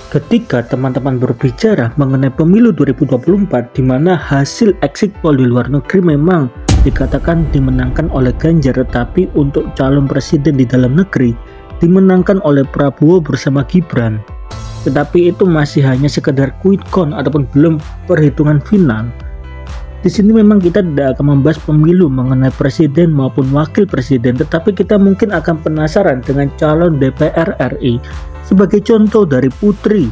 Ketika teman-teman berbicara mengenai pemilu 2024 di mana hasil exit poll di luar negeri memang dikatakan dimenangkan oleh Ganjar, tetapi untuk calon presiden di dalam negeri dimenangkan oleh Prabowo bersama Gibran. Tetapi itu masih hanya sekedar quick count ataupun belum perhitungan final. Di sini memang kita tidak akan membahas pemilu mengenai presiden maupun wakil presiden, tetapi kita mungkin akan penasaran dengan calon DPR RI. Sebagai contoh dari Putri,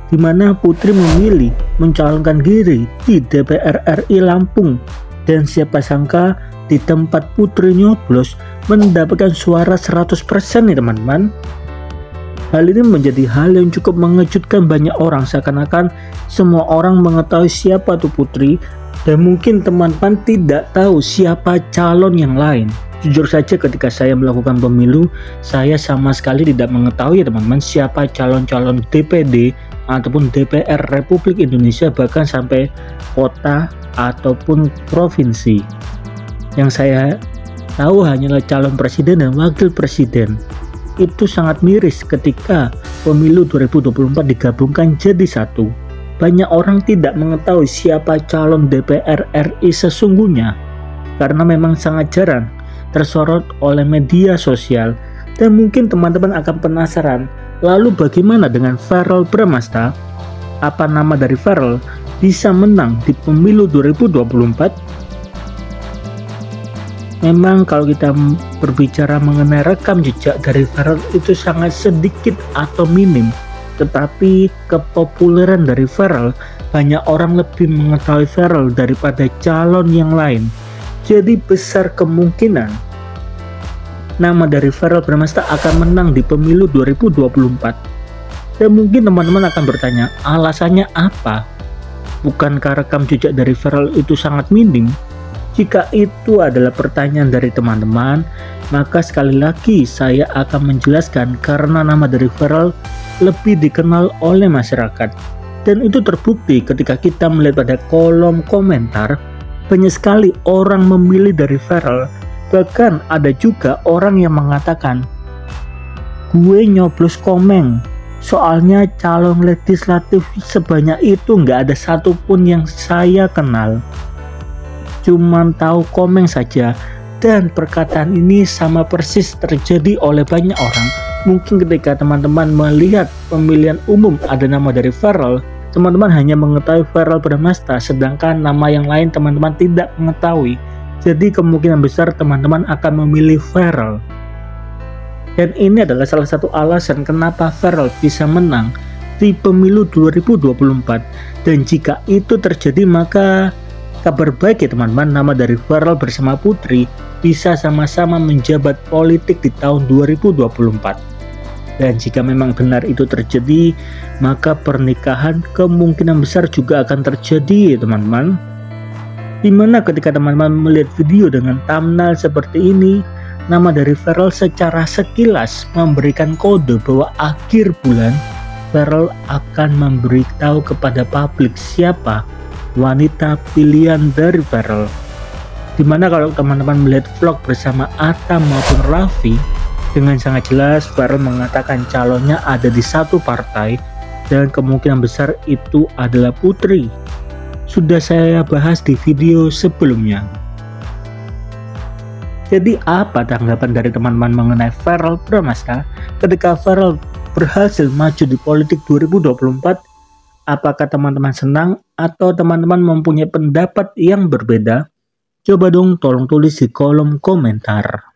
di mana Putri memilih mencalonkan diri di DPR RI Lampung, dan siapa sangka di tempat Putri nyoblos mendapatkan suara 100% nih teman-teman. Hal ini menjadi hal yang cukup mengejutkan banyak orang, seakan-akan semua orang mengetahui siapa tuh Putri, dan mungkin teman-teman tidak tahu siapa calon yang lain. Jujur saja ketika saya melakukan pemilu, saya sama sekali tidak mengetahui ya teman-teman siapa calon-calon DPD ataupun DPR Republik Indonesia, bahkan sampai kota ataupun provinsi. Yang saya tahu hanyalah calon presiden dan wakil presiden. Itu sangat miris ketika pemilu 2024 digabungkan jadi satu. Banyak orang tidak mengetahui siapa calon DPR RI sesungguhnya, karena memang sangat jarang tersorot oleh media sosial. Dan mungkin teman-teman akan penasaran, lalu bagaimana dengan Verrel Bramasta? Apa nama dari Verrel bisa menang di pemilu 2024? Memang kalau kita berbicara mengenai rekam jejak dari Verrel itu sangat sedikit atau minim, tetapi kepopuleran dari Verrel, banyak orang lebih mengetahui Verrel daripada calon yang lain. Jadi besar kemungkinan nama dari Verrel Bramasta akan menang di pemilu 2024. Dan mungkin teman-teman akan bertanya, alasannya apa? Bukankah rekam jejak dari Verrel itu sangat minim? Jika itu adalah pertanyaan dari teman-teman, maka sekali lagi saya akan menjelaskan karena nama dari Verrel lebih dikenal oleh masyarakat. Dan itu terbukti ketika kita melihat pada kolom komentar, banyak sekali orang memilih dari Verrel. Bahkan ada juga orang yang mengatakan, gue nyoblos Komeng, soalnya calon legislatif sebanyak itu nggak ada satupun yang saya kenal, cuman tahu Komeng saja. Dan perkataan ini sama persis terjadi oleh banyak orang. Mungkin ketika teman-teman melihat pemilihan umum ada nama dari Verrel, teman-teman hanya mengetahui Verrel Bramasta, sedangkan nama yang lain teman-teman tidak mengetahui. Jadi kemungkinan besar teman-teman akan memilih Verrel. Dan ini adalah salah satu alasan kenapa Verrel bisa menang di pemilu 2024. Dan jika itu terjadi, maka kabar baik ya teman-teman, nama dari Verrel bersama Putri bisa sama-sama menjabat politik di tahun 2024. Dan jika memang benar itu terjadi, maka pernikahan kemungkinan besar juga akan terjadi ya teman-teman. Dimana ketika teman-teman melihat video dengan thumbnail seperti ini, nama dari Verrel secara sekilas memberikan kode bahwa akhir bulan Verrel akan memberitahu kepada publik siapa wanita pilihan dari Verrel. Dimana kalau teman-teman melihat vlog bersama Atta maupun Raffi, dengan sangat jelas Verrel mengatakan calonnya ada di satu partai, dan kemungkinan besar itu adalah Putri. Sudah saya bahas di video sebelumnya. Jadi apa tanggapan dari teman-teman mengenai Verrel Bramasta ketika Verrel berhasil maju di politik 2024? Apakah teman-teman senang atau teman-teman mempunyai pendapat yang berbeda? Coba dong tolong tulis di kolom komentar.